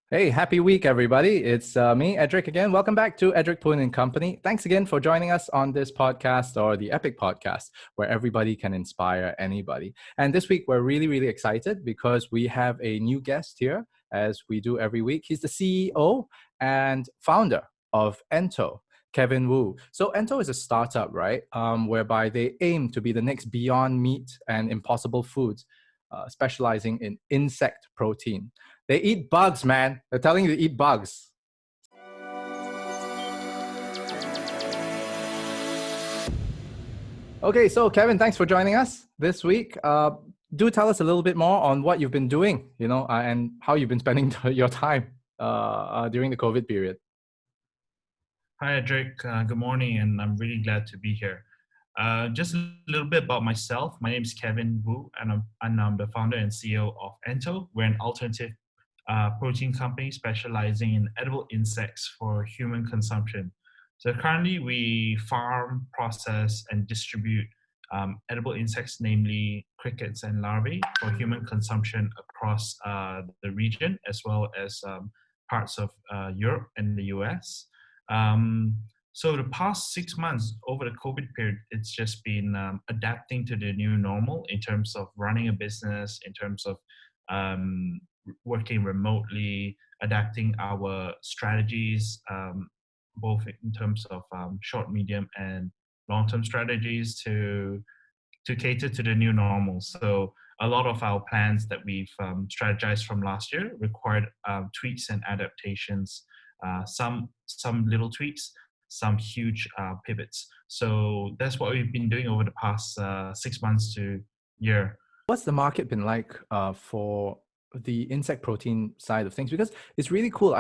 Hey, happy week, everybody. It's me, Edric, again. Welcome back to Edric Poon and Company. Thanks again for joining us on this podcast, or the EPIC podcast, where everybody can inspire anybody. And this week, we're really excited because we have a new guest here, as we do every week. He's the CEO and founder of ENTO, Kevin Wu. So ENTO is a startup, right? Whereby they aim to be the next Beyond Meat and Impossible Foods, specializing in insect protein. They eat bugs, man. They're telling you to eat bugs. Okay, so Kevin, thanks for joining us this week. Do tell us a little bit more on what you've been doing, and how you've been spending your time during the COVID period. Hi, Edric. Good morning, and I'm really glad to be here. Just a little bit about myself. My name is Kevin Wu, and I'm the founder and CEO of ENTO. We're an alternative protein company specializing in edible insects for human consumption. So currently, we farm, process, and distribute edible insects, namely crickets and larvae, for human consumption across the region, as well as parts of Europe and the US. So the past 6 months over the COVID period, it's just been adapting to the new normal in terms of running a business, in terms of working remotely, adapting our strategies, both in terms of short, medium, and long-term strategies to cater to the new normal. So a lot of our plans that we've strategized from last year required tweaks and adaptations. Some little tweaks, some huge pivots. So that's what we've been doing over the past 6 months to year. What's the market been like for the insect protein side of things? Because it's really cool.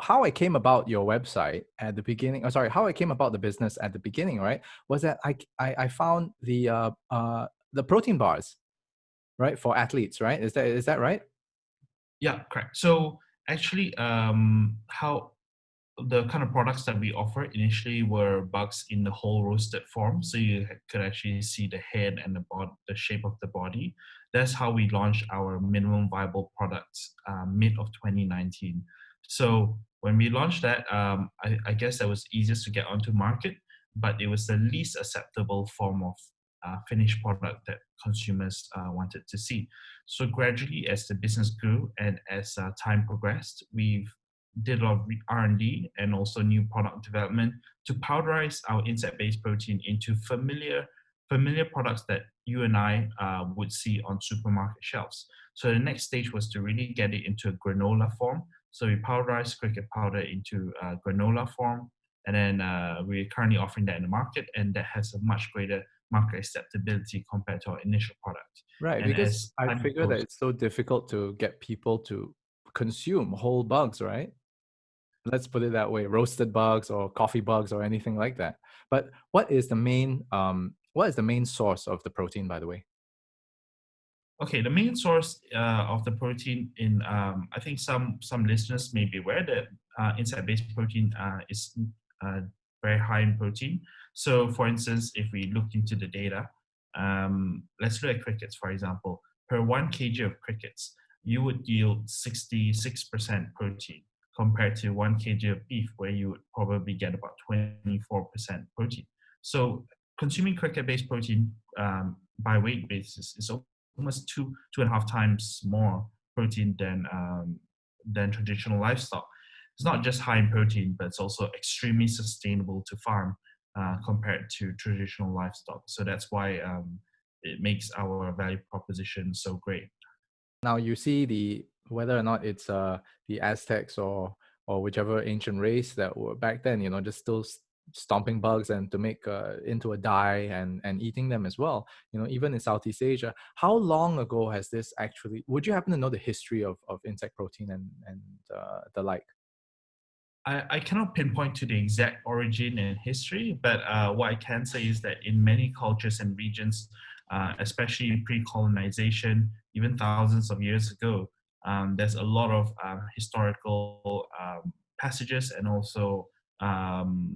How I came about your website at the beginning, how I came about the business at the beginning, right, was that I found the protein bars, right, for athletes, right? Is that right? Yeah, correct. So actually, how the kind of products that we offer initially were bugs in the whole roasted form, so you could actually see the head and the shape of the body. That's how we launched our minimum viable products mid of 2019. So when we launched that, I guess that was easiest to get onto market, but it was the least acceptable form of finished product that consumers wanted to see. So gradually, as the business grew and as time progressed, we've did a lot of R&D and also new product development to powderize our insect-based protein into familiar products that you and I would see on supermarket shelves. So the next stage was to really get it into a granola form. So we powderized cricket powder into granola form, and then we're currently offering that in the market, and that has a much greater market acceptability compared to our initial product. Right, And because as I time figure that goes, it's so difficult to get people to consume whole bugs, right? Let's put it that way, roasted bugs or coffee bugs or anything like that. But what is the main source of the protein, by the way? okay, the main source of the protein in I think some listeners may be aware that insect-based protein is uh, very high in protein. So, for instance, if we look into the data, let's look at crickets, for example. Per 1 kg of crickets, you would yield 66% protein compared to 1 kg of beef, where you would probably get about 24% protein. So, consuming cricket-based protein by weight basis is almost two and a half times more protein than traditional livestock. It's not just high in protein, but it's also extremely sustainable to farm compared to traditional livestock. So that's why it makes our value proposition so great. Now you see whether or not it's the Aztecs or whichever ancient race that were back then, just still stomping bugs and to make into a dye and eating them as well. Even in Southeast Asia. How long ago has this actually? Would you happen to know the history of insect protein and the like? I cannot pinpoint to the exact origin and history, but what I can say is that in many cultures and regions, especially pre-colonization, even thousands of years ago, there's a lot of historical passages and also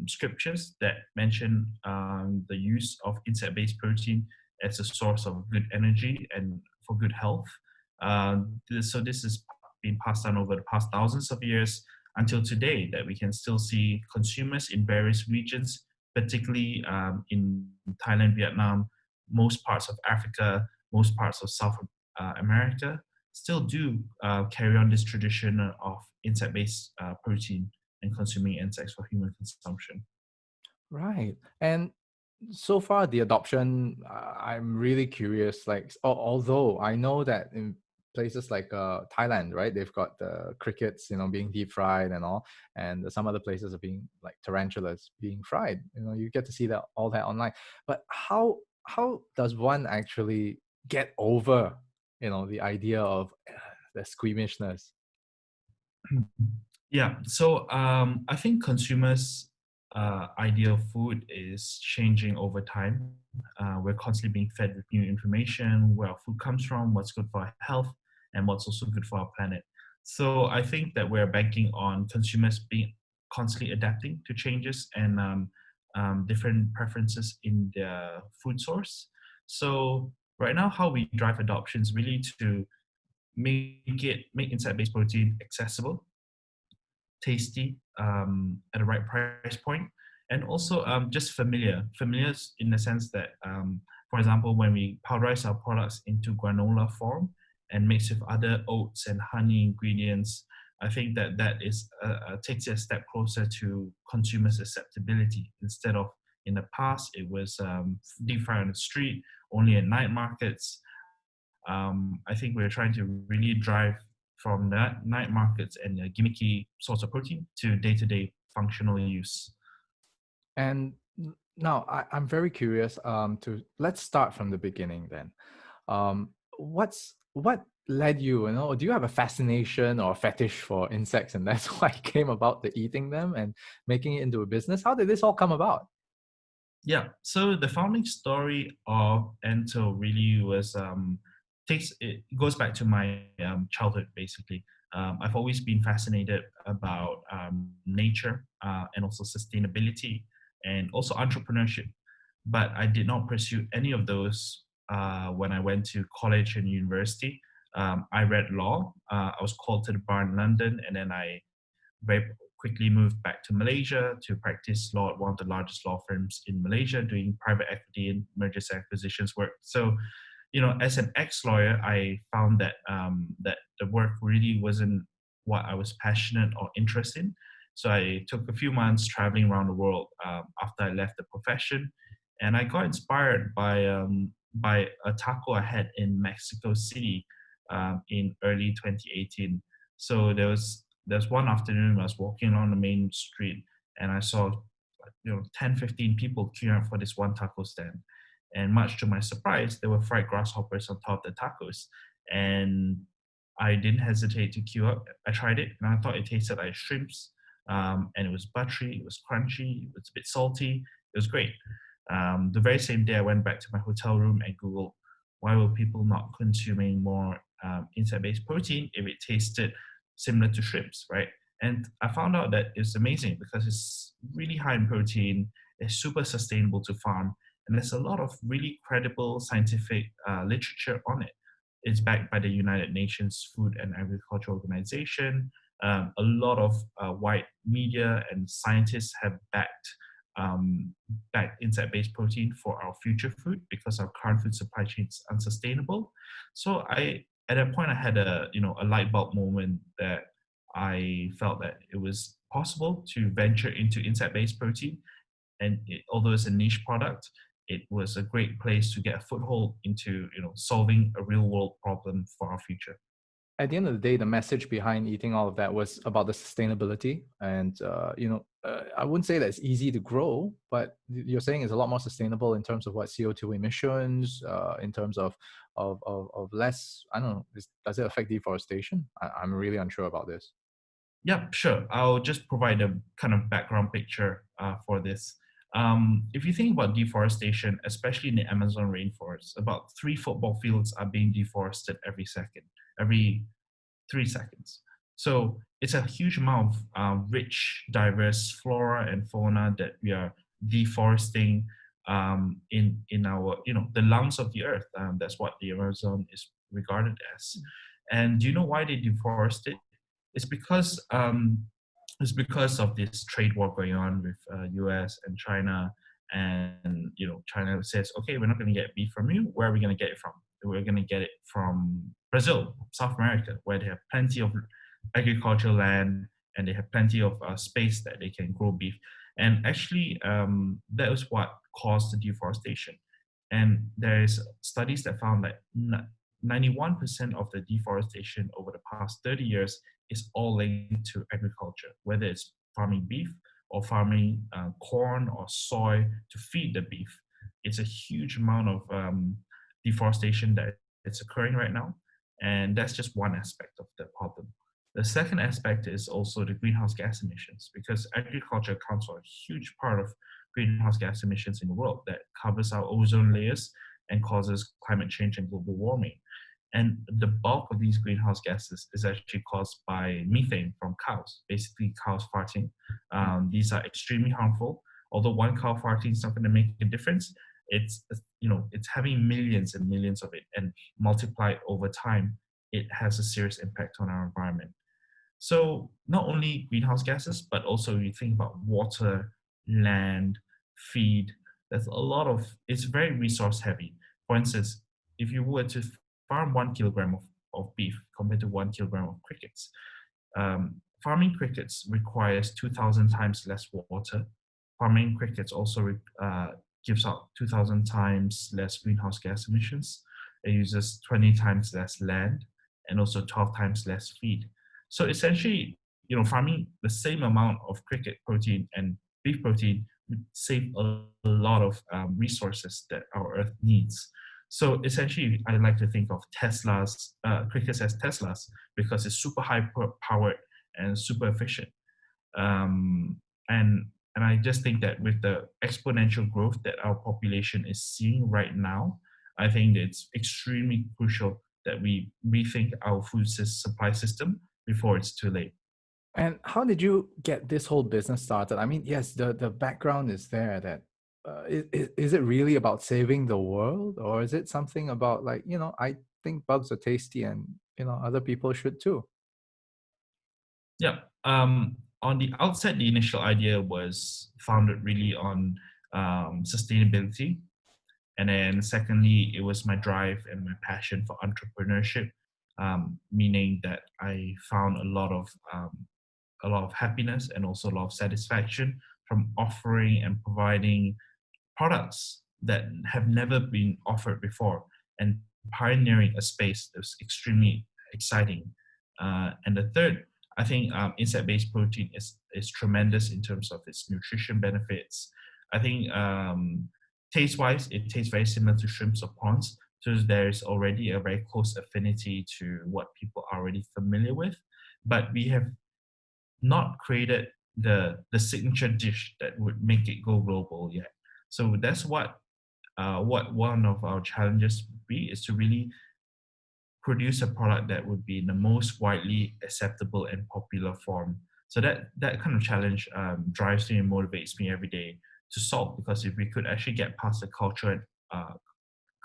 scriptures that mention the use of insect-based protein as a source of good energy and for good health. So this is been passed down over the past thousands of years until today, that we can still see consumers in various regions, particularly in Thailand, Vietnam, most parts of Africa, most parts of South America, still do carry on this tradition of insect-based protein and consuming insects for human consumption. Right. And so far, the adoption, I'm really curious. Like, although I know that in places like Thailand, right, they've got the crickets, being deep fried and all, and some other places are being like tarantulas being fried. You get to see that all that online. But how does one actually get over, the idea of the squeamishness? Yeah, so I think consumers' idea of food is changing over time. We're constantly being fed with new information, where our food comes from, what's good for our health, and what's also good for our planet. So I think that we're banking on consumers being constantly adapting to changes and different preferences in their food source. So right now, how we drive adoption is really to make insect-based protein accessible, tasty, at the right price point, and also just familiar in the sense that, for example, when we powderize our products into granola form and mix with other oats and honey ingredients, I think that is takes it a step closer to consumers' acceptability. Instead of in the past, it was deep fried on the street, only at night markets. I think we're trying to really drive from that night markets and a gimmicky source of protein to day-to-day functional use. And now I'm very curious. To let's start from the beginning then. What led you? Do you have a fascination or a fetish for insects, and that's why you came about to eating them and making it into a business? How did this all come about? Yeah, so the founding story of ENTO really was it goes back to my childhood basically. I've always been fascinated about nature and also sustainability and also entrepreneurship, but I did not pursue any of those when I went to college and university. I read law. I was called to the bar in London, and then I very quickly moved back to Malaysia to practice law at one of the largest law firms in Malaysia, doing private equity and mergers and acquisitions work. So, as an ex-lawyer, I found that that the work really wasn't what I was passionate or interested in. So I took a few months traveling around the world after I left the profession, and I got inspired by a taco I had in Mexico City in early 2018. So there's one afternoon I was walking along the main street, and I saw 10, 15 people queuing up for this one taco stand. And much to my surprise, there were fried grasshoppers on top of the tacos. And I didn't hesitate to queue up. I tried it, and I thought it tasted like shrimps. And it was buttery, it was crunchy, it was a bit salty. It was great. The very same day, I went back to my hotel room and Googled, why were people not consuming more insect-based protein if it tasted similar to shrimps, right? And I found out that it's amazing because it's really high in protein, it's super sustainable to farm, and there's a lot of really credible scientific literature on it. It's backed by the United Nations Food and Agriculture Organization. A lot of white media and scientists have backed insect-based protein for our future food because our current food supply chain is unsustainable. So at that point, I had a light bulb moment that I felt that it was possible to venture into insect-based protein, and although it's a niche product, it was a great place to get a foothold into solving a real-world problem for our future. At the end of the day, the message behind eating all of that was about the sustainability. And, I wouldn't say that it's easy to grow, but you're saying it's a lot more sustainable in terms of what CO2 emissions, in terms of less, I don't know, does it affect deforestation? I'm really unsure about this. Yeah, sure. I'll just provide a kind of background picture for this. If you think about deforestation, especially in the Amazon rainforest, about 3 football fields are being deforested every 3 seconds. So it's a huge amount of rich, diverse flora and fauna that we are deforesting in our, the lungs of the earth. That's what the Amazon is regarded as. And do you know why they deforest it? It's because of this trade war going on with US and China. And China says, okay, we're not going to get beef from you. Where are we going to get it from? We're going to get it from Brazil, South America, where they have plenty of agricultural land and they have plenty of space that they can grow beef. And actually, that was what caused the deforestation. And there's studies that found that 91% of the deforestation over the past 30 years is all linked to agriculture, whether it's farming beef or farming corn or soy to feed the beef. It's a huge amount of deforestation that it's occurring right now. And that's just one aspect of the problem. The second aspect is also the greenhouse gas emissions, because agriculture accounts for a huge part of greenhouse gas emissions in the world that covers our ozone layers and causes climate change and global warming. And the bulk of these greenhouse gases is actually caused by methane from cows, basically cows farting. These are extremely harmful. Although one cow farting is not going to make a difference, it's having millions and millions of it, and multiplied over time, it has a serious impact on our environment. So not only greenhouse gases, but also you think about water, land, feed. It's very resource heavy. For instance, if you were to farm 1 kilogram of beef compared to 1 kilogram of crickets, farming crickets requires 2,000 times less water. Farming crickets also gives out 2,000 times less greenhouse gas emissions. It uses 20 times less land and also 12 times less feed. So essentially, farming the same amount of cricket protein and beef protein would save a lot of resources that our Earth needs. So essentially, I like to think of crickets as Teslas, because it's super high powered and super efficient. And I just think that with the exponential growth that our population is seeing right now, I think it's extremely crucial that we rethink our food supply system before it's too late. And how did you get this whole business started? I mean, yes, the background is there. That is it really about saving the world, or is it something about I think bugs are tasty, and other people should too? Yeah. On the outset, the initial idea was founded really on sustainability. And then secondly, it was my drive and my passion for entrepreneurship, meaning that I found a lot of happiness and also a lot of satisfaction from offering and providing products that have never been offered before, and pioneering a space that's extremely exciting. And the third, I think insect-based protein is tremendous in terms of its nutrition benefits. I think taste-wise, it tastes very similar to shrimps or prawns. So there's already a very close affinity to what people are already familiar with. But we have not created the signature dish that would make it go global yet. So that's what one of our challenges would be, is to really produce a product that would be in the most widely acceptable and popular form. So that kind of challenge drives me and motivates me every day to solve, because if we could actually get past the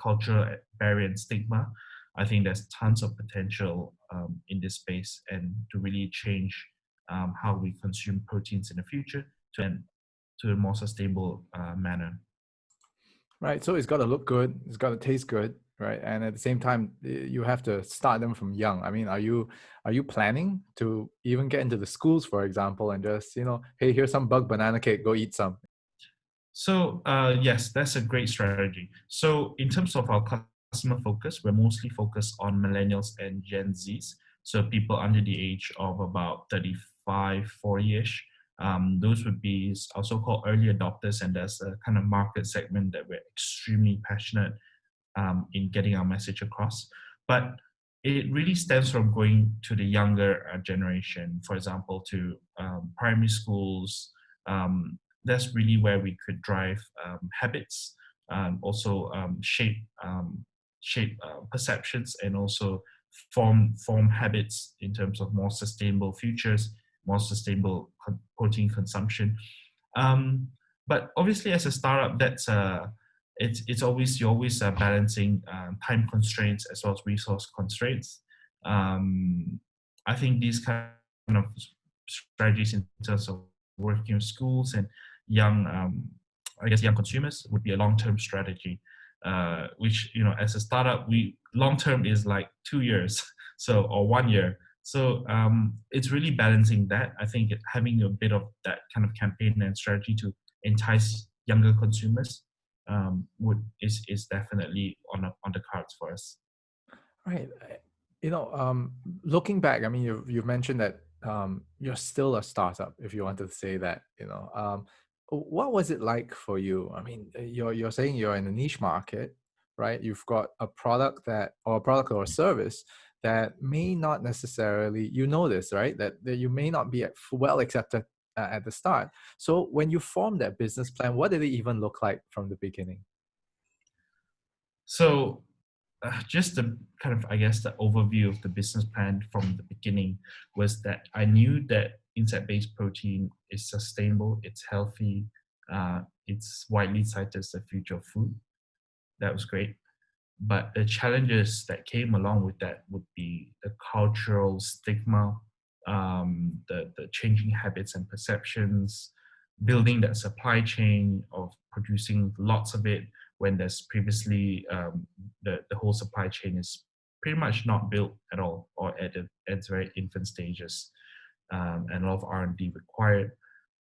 cultural barrier and stigma, I think there's tons of potential in this space, and to really change how we consume proteins in the future to a more sustainable manner. Right. So it's got to look good. It's got to taste good, right? And at the same time, you have to start them from young. I mean, are you planning to even get into the schools, for example, and just hey, here's some bug banana cake, go eat some? So yes, that's a great strategy. So in terms of our customer focus, we're mostly focused on millennials and Gen Zs. So people under the age of about 35, 40-ish. Those would be our so-called early adopters, and that's a kind of market segment that we're extremely passionate in getting our message across. But it really stems from going to the younger generation, for example, to primary schools. That's really where we could drive habits, also shape perceptions, and also form habits in terms of more sustainable futures, more sustainable protein consumption. But obviously, as a startup, you're always balancing time constraints as well as resource constraints. I think these kind of strategies in terms of working with schools and young, young consumers would be a long-term strategy. Which, as a startup, long-term is like 2 years, so, or 1 year. So it's really balancing that. I think having a bit of that kind of campaign and strategy to entice younger consumers is definitely on the cards for us. Right. Looking back, I mean, you've mentioned that you're still a startup, if you wanted to say that. What was it like for you? I mean, you're saying you're in a niche market, right? You've got a product or a service that may not necessarily, you know this, right? That you may not be well accepted at the start. So when you formed that business plan, what did it even look like from the beginning? So just the kind of, I guess, the overview of the business plan from the beginning was that I knew that insect-based protein is sustainable, it's healthy, it's widely cited as the future of food. That was great. But the challenges that came along with that would be the cultural stigma, the changing habits and perceptions, building that supply chain of producing lots of it when there's previously the whole supply chain is pretty much not built at all or at its very infant stages, and a lot of R&D required.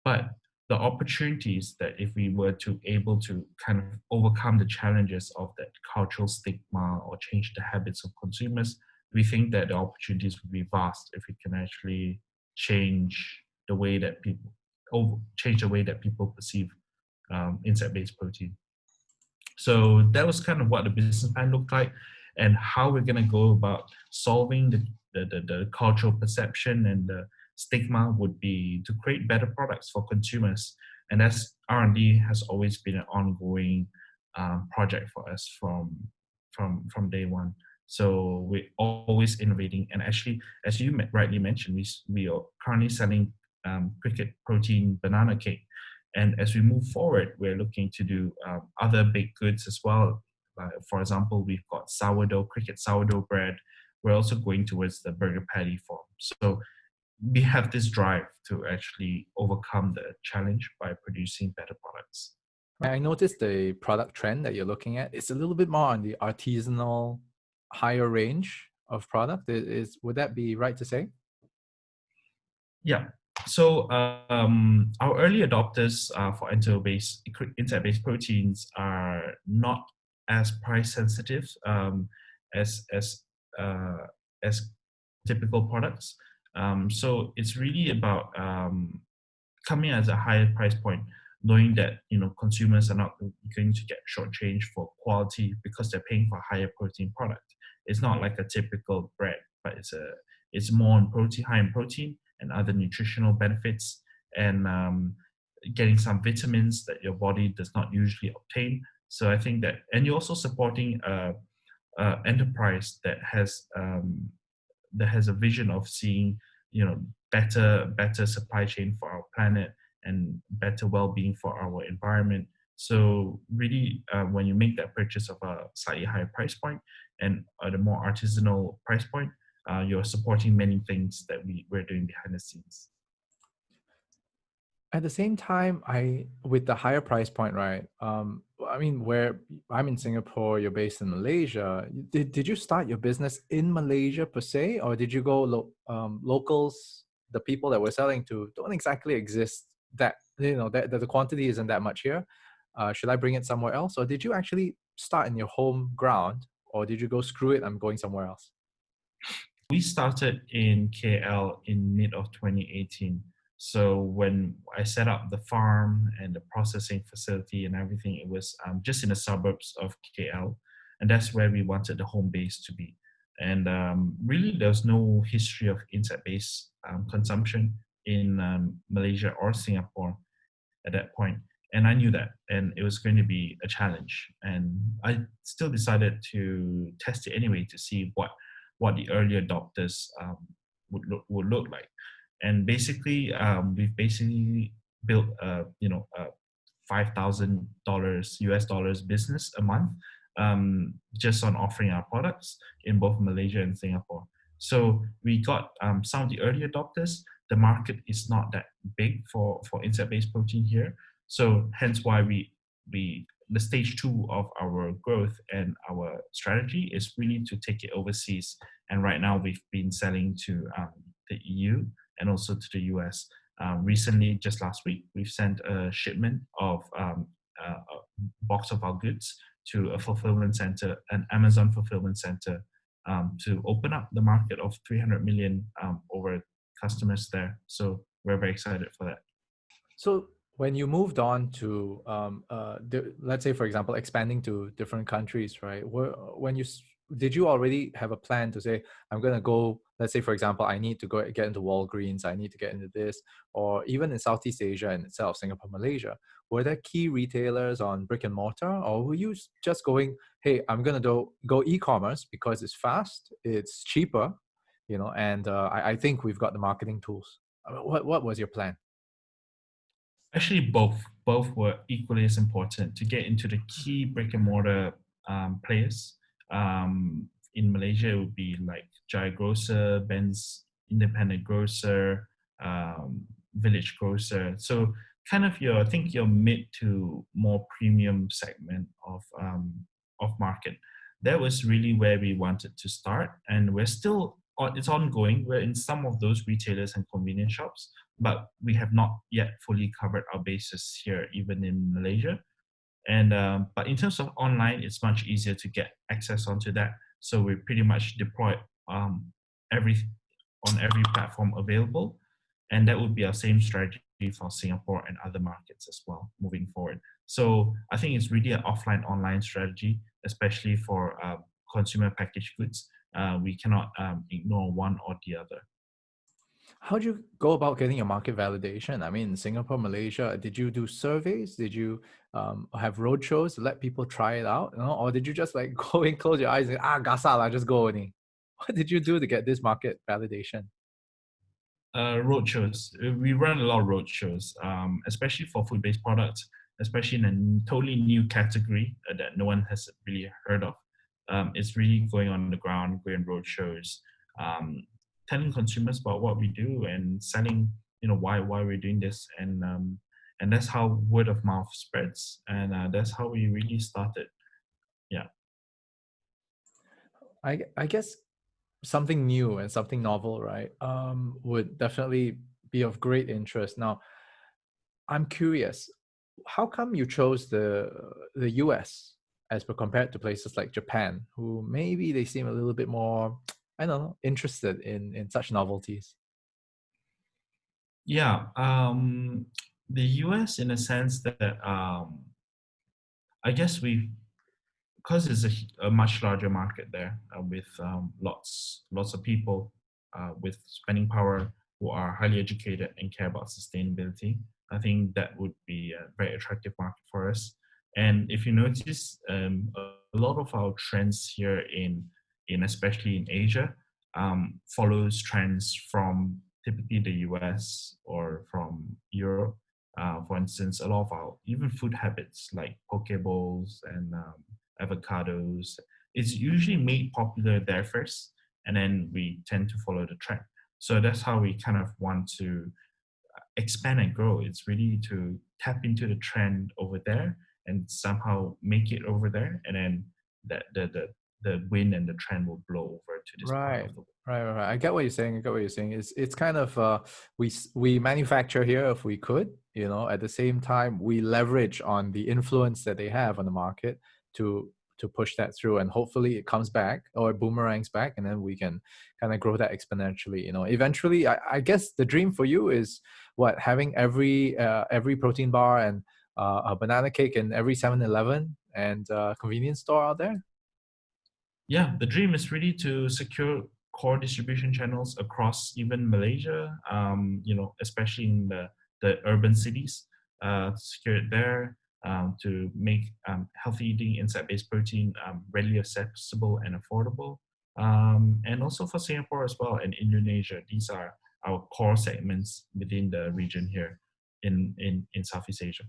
But the opportunities that if we were to able to kind of overcome the challenges of that cultural stigma or change the habits of consumers, we think that the opportunities would be vast if we can actually change the way that people perceive insect-based protein. So that was kind of what the business plan looked like, and how we're going to go about solving the cultural perception and the stigma would be to create better products for consumers. And that's R&D has always been an ongoing project for us from day one. So we're always innovating. And actually, as you rightly mentioned, we are currently selling cricket protein banana cake. And as we move forward, we're looking to do other baked goods as well. For example, we've got cricket sourdough bread. We're also going towards the burger patty form. So we have this drive to actually overcome the challenge by producing better products. I noticed the product trend that you're looking at. It's a little bit more on the artisanal, higher range of product. Would that be right to say? Yeah. So our early adopters for insect-based proteins are not as price sensitive as typical products. So it's really about coming as a higher price point, knowing that consumers are not going to get shortchanged for quality because they're paying for a higher protein product. It's not like a typical bread, but it's more on protein, high in protein and other nutritional benefits, and getting some vitamins that your body does not usually obtain. So I think that, and you're also supporting a enterprise that has a vision of seeing better supply chain for our planet and better well-being for our environment. So really, when you make that purchase of a slightly higher price point and at a more artisanal price point, you're supporting many things that we're doing behind the scenes. At the same time, with the higher price point, right? I mean, where I'm in Singapore, you're based in Malaysia. Did you start your business in Malaysia per se, or did you go locals? The people that we're selling to don't exactly exist. That that the quantity isn't that much here. Should I bring it somewhere else, or did you actually start in your home ground, or did you go screw it? I'm going somewhere else. We started in KL in mid of 2018. So when I set up the farm and the processing facility and everything, it was just in the suburbs of KL. And that's where we wanted the home base to be. And really, there's no history of insect-based consumption in Malaysia or Singapore at that point. And I knew that, and it was going to be a challenge. And I still decided to test it anyway to see what the early adopters would look like. And basically, we've basically built a $5,000 US dollars business a month, just on offering our products in both Malaysia and Singapore. So we got some of the early adopters. The market is not that big for insect-based protein here. So hence why we the stage two of our growth and our strategy is really to take it overseas. And right now we've been selling to the EU and also to the US. Recently, just last week, we've sent a shipment of a box of our goods to a fulfillment center, an Amazon fulfillment center, to open up the market of 300 million over customers there. So we're very excited for that. So when you moved on to, let's say, for example, expanding to different countries, right? Did you already have a plan to say, I'm going to go, let's say, for example, I need to go get into Walgreens, I need to get into this, or even in Southeast Asia in itself, Singapore, Malaysia, were there key retailers on brick and mortar, or were you just going, hey, I'm going to go e-commerce because it's fast, it's cheaper, and I think we've got the marketing tools. What was your plan? Actually, both were equally as important to get into the key brick and mortar players. In Malaysia, it would be like Jaya Grocer, Ben's Independent Grocer, Village Grocer. So kind of I think your mid to more premium segment of market. That was really where we wanted to start, and we're still it's ongoing. We're in some of those retailers and convenience shops, but we have not yet fully covered our bases here, even in Malaysia. And but in terms of online, it's much easier to get access onto that. So we pretty much deployed every on every platform available, and that would be our same strategy for Singapore and other markets as well moving forward. So I think it's really an offline online strategy, especially for consumer packaged goods. We cannot ignore one or the other. How do you go about getting your market validation? I mean, in Singapore, Malaysia, did you do surveys? Did you have roadshows to let people try it out? Or did you just like go and close your eyes and gasa lah, just go only? What did you do to get this market validation? Roadshows. We run a lot of roadshows, especially for food-based products, especially in a totally new category that no one has really heard of. It's really going on the ground, going roadshows, telling consumers about what we do and selling, why we're doing this, and that's how word of mouth spreads, and that's how we really started. Yeah. I guess something new and something novel, right? Would definitely be of great interest. Now, I'm curious, how come you chose the US as compared to places like Japan, who maybe they seem a little bit more, I don't know, interested in such novelties? Yeah. The US, in a sense that I guess because it's a much larger market there, with lots of people with spending power who are highly educated and care about sustainability. I think that would be a very attractive market for us. And if you notice, a lot of our trends here in especially in Asia follows trends from typically the US or from Europe. For instance, a lot of our even food habits like poke bowls and avocados is usually made popular there first, and then we tend to follow the trend. So that's how we kind of want to expand and grow. It's really to tap into the trend over there and somehow make it over there, and then the wind and the trend will blow over to this part Right, of the world. right. I get what you're saying. I get what you're saying. It's kind of we manufacture here if we could, At the same time, we leverage on the influence that they have on the market to push that through, and hopefully it comes back or it boomerangs back, and then we can kind of grow that exponentially. Eventually, I guess the dream for you is what, having every protein bar and a banana cake in every 7-Eleven and convenience store out there. Yeah, the dream is really to secure core distribution channels across even Malaysia, especially in the urban cities, secure it there, to make healthy eating insect-based protein readily accessible and affordable. And also for Singapore as well and Indonesia, these are our core segments within the region here in Southeast Asia.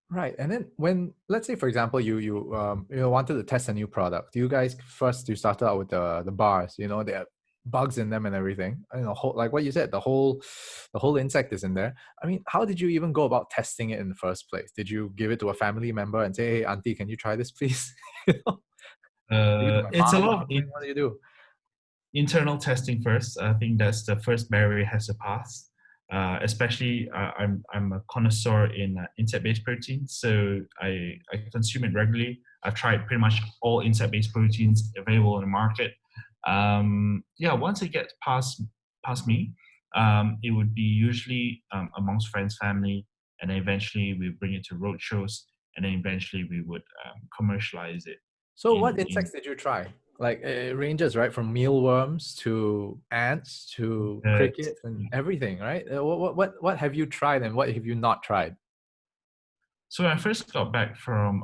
Right. And then when, let's say, for example, you wanted to test a new product, you guys first, you started out with the bars, bugs in them and everything. Like what you said, the whole insect is in there. I mean, how did you even go about testing it in the first place? Did you give it to a family member and say, "Hey, auntie, can you try this, please?" You know, give it to my It's a mom or lot of something. What do you do? internal testing first. I think that's the first barrier it has to pass. Especially, I'm a connoisseur in insect-based proteins, so I consume it regularly. I've tried pretty much all insect-based proteins available on the market. Yeah, once it gets past me, it would be usually amongst friends, family, and then eventually we bring it to road shows, and then eventually we would commercialize it So, what in insects did you try? Like it ranges, right, from mealworms to ants to the crickets and everything, right? What have you tried and what have you not tried? So when I first got back from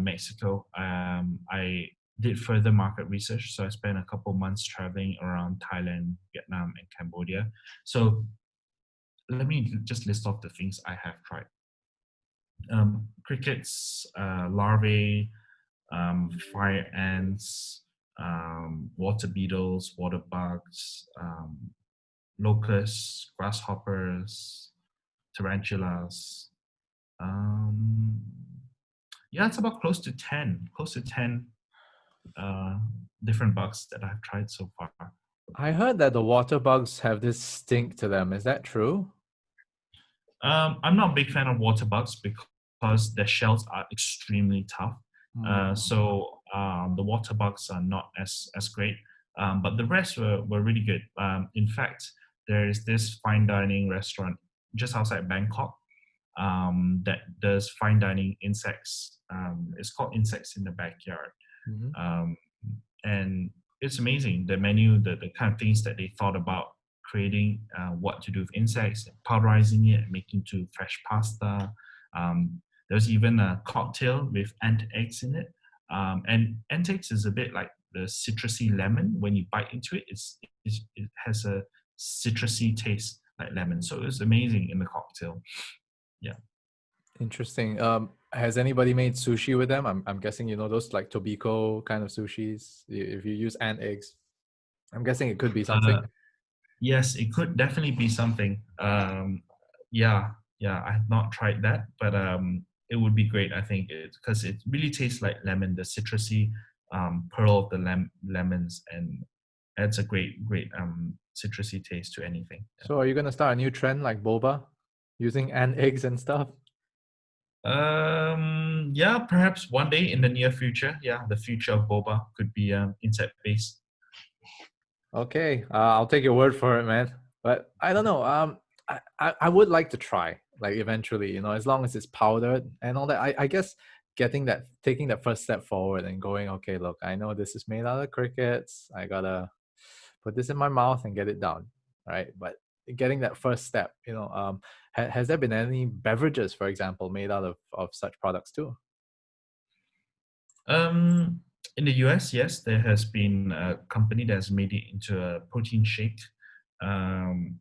Mexico, I did further market research. So I spent a couple months traveling around Thailand, Vietnam, and Cambodia. So let me just list off the things I have tried. Crickets, larvae, fire ants, water beetles, water bugs, locusts, grasshoppers, tarantulas. Um, Yeah, it's about close to 10 uh, different bugs that I've tried so far. I heard that the water bugs have this stink to them. Is that true? I'm not a big fan of water bugs because their shells are extremely tough. Hmm. The water bugs are not as great, but the rest were really good. In fact, there is this fine dining restaurant just outside Bangkok that does fine dining insects. It's called Insects in the Backyard. Mhm. um, and it's amazing the menu, the kind of things that they thought about creating, what to do with insects, powderizing it, making to fresh pasta. There's even a cocktail with ant eggs in it, and ant eggs is a bit like the citrusy lemon. When you bite into it, it has a citrusy taste like lemon, so it's amazing in the cocktail. Yeah. Interesting. Has anybody made sushi with them? I'm guessing you know those like Tobiko kind of sushis. If you use ant eggs, I'm guessing it could be something. uh, Yes, it could definitely be something. Yeah, yeah, I have not tried that, but it would be great. I think because it really tastes like lemon, the citrusy pearl of the lemons, and adds a great citrusy taste to anything. So are you gonna start a new trend like boba, using ant eggs and stuff? Yeah, perhaps one day in the near future. Yeah, the future of boba could be insect based. Okay, I'll take your word for it, man. But I don't know. I would like to try, like eventually, as long as it's powdered and all that. I guess taking that first step forward and going, okay, look, I know this is made out of crickets. I gotta put this in my mouth and get it down, right? But getting that first step, has there been any beverages, for example, made out of such products too? Um, in the US, yes, there has been a company that has made it into a protein shake, um,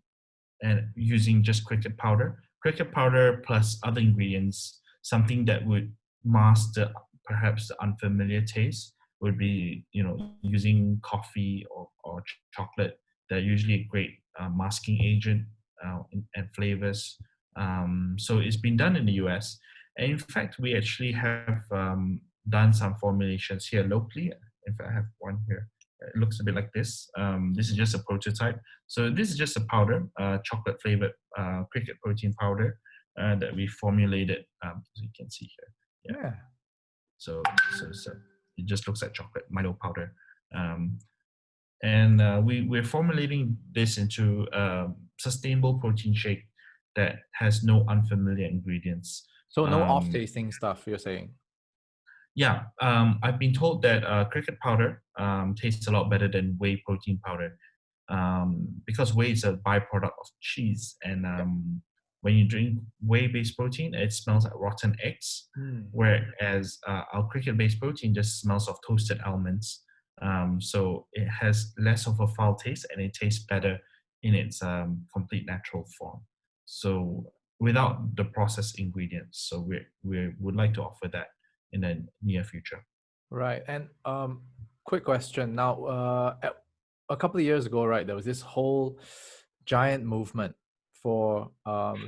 and using just cricket powder plus other ingredients, something that would mask the perhaps the unfamiliar taste would be, using coffee or chocolate. They're usually a great masking agent and flavors. So it's been done in the US. And in fact, we actually have done some formulations here locally. In fact, I have one here. It looks a bit like this. This is just a prototype. So this is just a powder, chocolate flavored cricket protein powder that we formulated, as you can see here. Yeah. Yeah. So, so it just looks like chocolate Milo powder. Um, and we're formulating this into a sustainable protein shake that has no unfamiliar ingredients. So no off Um, tasting stuff, you're saying? yeah, I've been told that cricket powder tastes a lot better than whey protein powder, because whey is a byproduct of cheese, and when you drink whey-based protein, it smells like rotten eggs, Hmm. whereas our cricket-based protein just smells of toasted almonds. So it has less of a foul taste, and it tastes better in its complete natural form. So without the processed ingredients. So we would like to offer that in the near future. Right. And quick question now. a couple of years ago, right, there was this whole giant movement for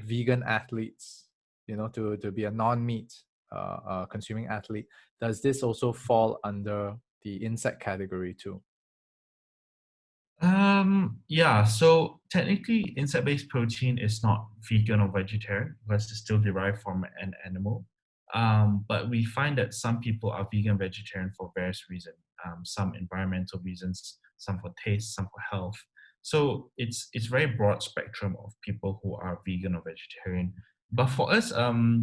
vegan athletes, to be a non-meat consuming athlete. Does this also fall under the insect category too? Yeah, so technically insect-based protein is not vegan or vegetarian because it's still derived from an animal. But we find that some people are vegan vegetarian for various reasons. Some environmental reasons, some for taste, some for health. So it's very broad spectrum of people who are vegan or vegetarian. But for us,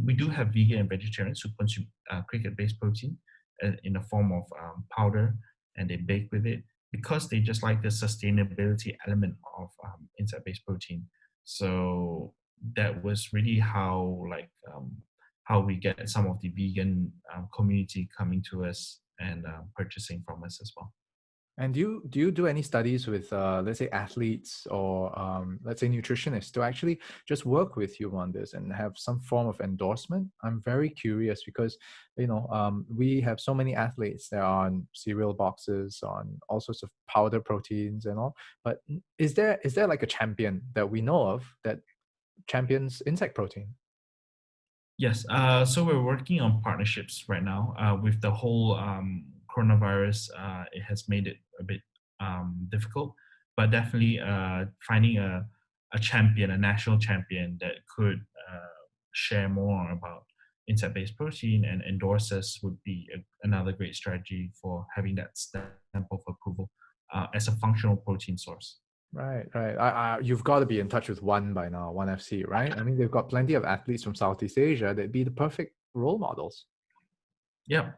we do have vegan and vegetarians who consume cricket-based protein in the form of powder, and they bake with it because they just like the sustainability element of insect-based protein. So that was really how we get some of the vegan community coming to us and purchasing from us as well. And do you do any studies with let's say athletes or let's say nutritionists to actually just work with you on this and have some form of endorsement? I'm very curious because we have so many athletes that are on cereal boxes, on all sorts of powder proteins and all. But is there like a champion that we know of that champions insect protein? Yes, so we're working on partnerships right now with the whole coronavirus. It has made it a bit difficult, but definitely finding a champion, a national champion that could share more about insect-based protein and endorse us would be another great strategy for having that stamp of approval as a functional protein source. Right, right. You've got to be in touch with One by now, One FC, right? I mean, they've got plenty of athletes from Southeast Asia that'd be the perfect role models. Yeah,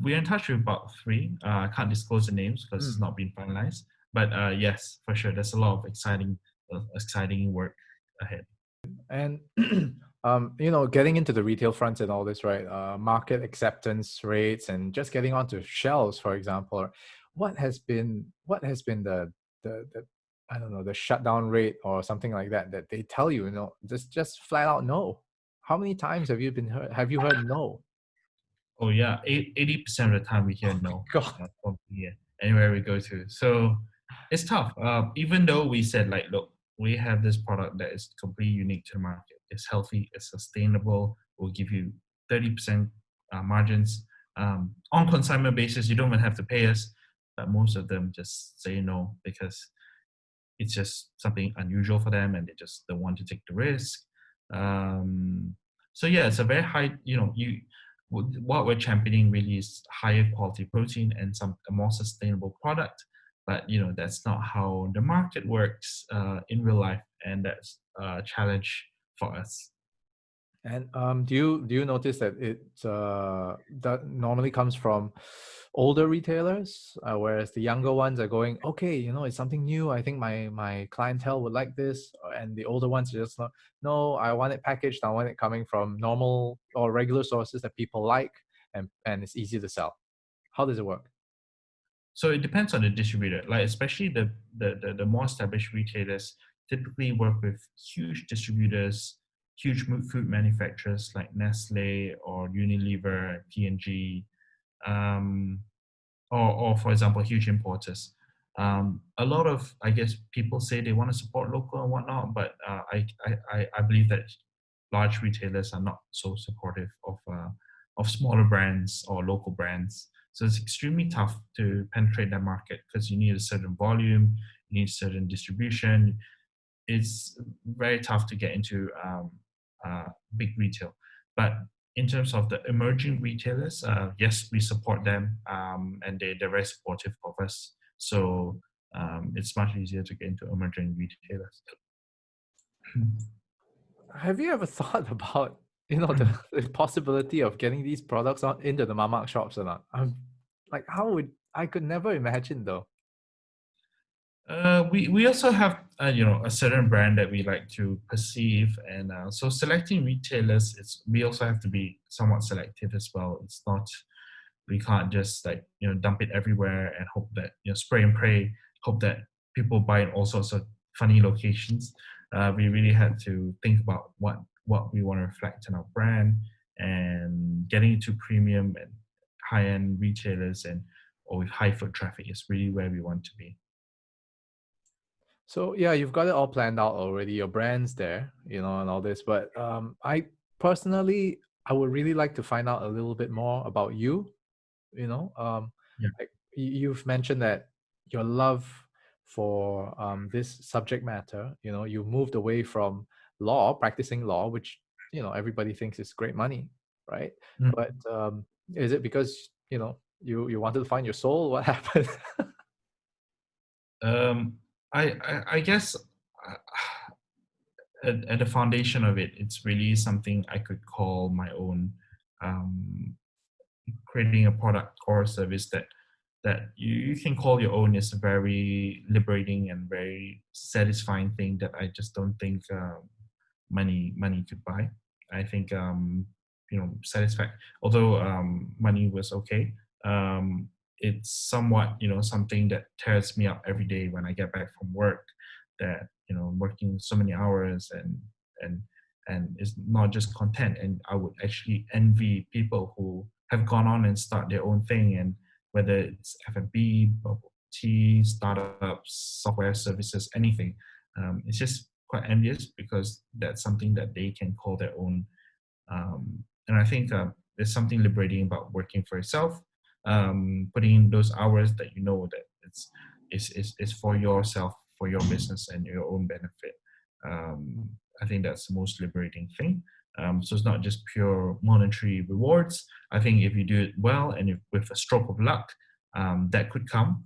we're in touch with about three. I can't disclose the names because it's Mm. not been finalized. But yes, for sure, there's a lot of exciting work ahead. And getting into the retail front and all this, right? Market acceptance rates and just getting onto shelves, for example. What has been the I don't know, the shutdown rate or something like that that they tell you, just flat out no. How many times have you heard no? Oh yeah, 80% of the time we hear no God. from here anywhere we go to. So it's tough. Even though we said like, look, we have this product that is completely unique to the market. It's healthy, it's sustainable. We'll give you 30% margins on consignment basis. You don't even have to pay us, but most of them just say no because it's just something unusual for them and they just don't want to take the risk. Um, so yeah, it's a very high, what we're championing really is higher quality protein and a more sustainable product. But that's not how the market works in real life, and that's a challenge for us. And do you notice that that normally comes from older retailers, whereas the younger ones are going, okay, it's something new. I think my clientele would like this, and the older ones are just not. No, I want it packaged. I want it coming from normal or regular sources that people like, and it's easy to sell. How does it work? So it depends on the distributor. Like especially the more established retailers typically work with huge distributors, huge food manufacturers like Nestle or Unilever, P&G, um, or for example, huge importers. A lot of, I guess, people say they want to support local and whatnot, but I believe that large retailers are not so supportive of smaller brands or local brands. So it's extremely tough to penetrate that market because you need a certain volume, you need certain distribution. It's very tough to get into big retail. But in terms of the emerging retailers, yes, we support them, and they're very supportive of us. So it's much easier to get into emerging retailers. Have you ever thought about the possibility of getting these products into the mama shops or not? Like, how would I could never imagine though. We also have a certain brand that we like to perceive, and so selecting retailers, we also have to be somewhat selective as well. It's not We can't just like dump it everywhere and hope that spray and pray, hope that people buy in all sorts of funny locations. We really had to think about what we want to reflect in our brand, and getting into premium and high end retailers and or with high foot traffic is really where we want to be. So yeah, you've got it all planned out already. Your brand's there, and all this. But I personally, I would really like to find out a little bit more about you. You know, Yeah. like you've mentioned that your love for this subject matter. You moved away from law, practicing law, which everybody thinks is great money, right? Mm. But is it because you wanted to find your soul? What happened? Um, I guess uh, at the foundation of it, it's really something I could call my own. Um, Creating a product or a service that you can call your own is a very liberating and very satisfying thing that I just don't think money could buy. I think satisfact. Although money was okay, it's somewhat something that tears me up every day when I get back from work. That I'm working so many hours and and it's not just content. And I would actually envy people who have gone on and start their own thing, and whether it's F&B, bubble tea, startups, software services, anything. It's just quite envious because that's something that they can call their own. And I think there's something liberating about working for yourself, putting in those hours that you know that it's for yourself, for your business and your own benefit. I think that's the most liberating thing. So it's not just pure monetary rewards. I think if you do it well and if, with a stroke of luck, that could come.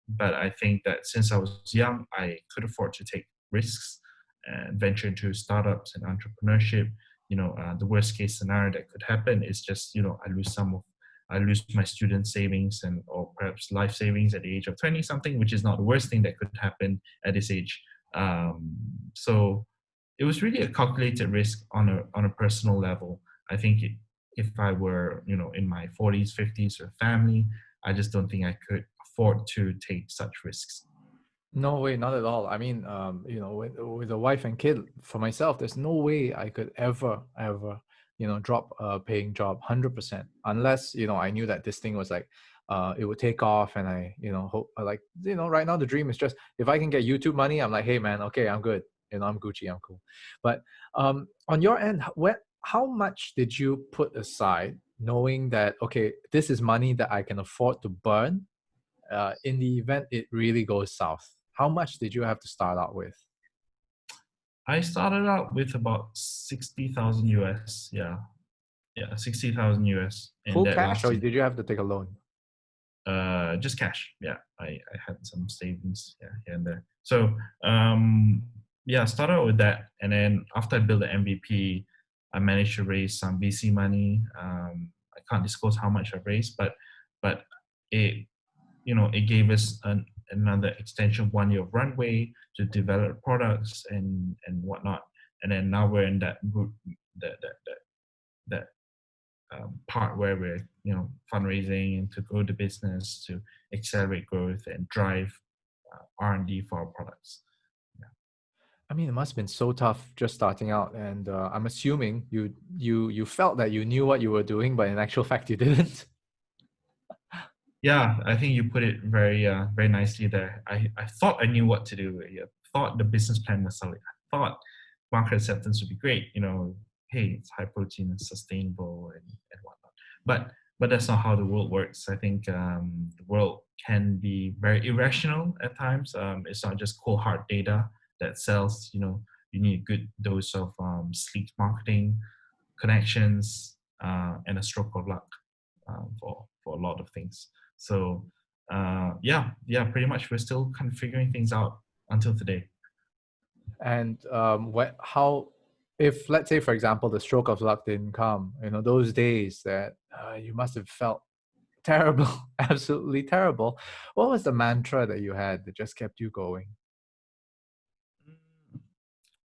But I think that since I was young, I could afford to take risks and venture into startups and entrepreneurship. The worst case scenario that could happen is just I lose my student savings and or perhaps life savings at the age of 20 something, which is not the worst thing that could happen at this age. So it was really a calculated risk on a personal level. I think if I were in my 40s, 50s, or family, I just don't think I could afford to take such risks. No way, not at all. I mean, with a wife and kid, for myself, there's no way I could ever, drop a paying job 100%, unless, I knew that this thing was like, it would take off, and I, hope, like, right now the dream is just if I can get YouTube money, I'm like, hey man, okay, I'm good. I'm Gucci, I'm cool. But on your end, how much did you put aside, knowing that okay, this is money that I can afford to burn in the event it really goes south? How much did you have to start out with? I started out with about 60,000 US. Yeah, yeah, 60,000 US, and Full that cash, or lasted did you have to take a loan? just cash. Yeah, I had some savings, yeah, here and there. So yeah, I started out with that, and then after I built the MVP, I managed to raise some VC money. I can't disclose how much I raised, but it it gave us another extension, 1 year of runway to develop products and whatnot. And then now we're in that group, that part where we're fundraising and to grow the business, to accelerate growth and drive R&D for our products. Yeah. I mean, it must have been so tough just starting out, and I'm assuming you felt that you knew what you were doing, but in actual fact, you didn't. Yeah, I think you put it very nicely there. I thought I knew what to do. I thought the business plan was solid. I thought market acceptance would be great. Hey, it's high protein and sustainable and whatnot. But that's not how the world works. I think the world can be very irrational at times. It's not just cold hard data that sells. You need a good dose of sleek marketing, connections, and a stroke of luck for a lot of things. So yeah, pretty much we're still kind of figuring things out until today. And how, if let's say for example the stroke of luck didn't come, those days that you must have felt terrible, absolutely terrible. What was the mantra that you had that just kept you going?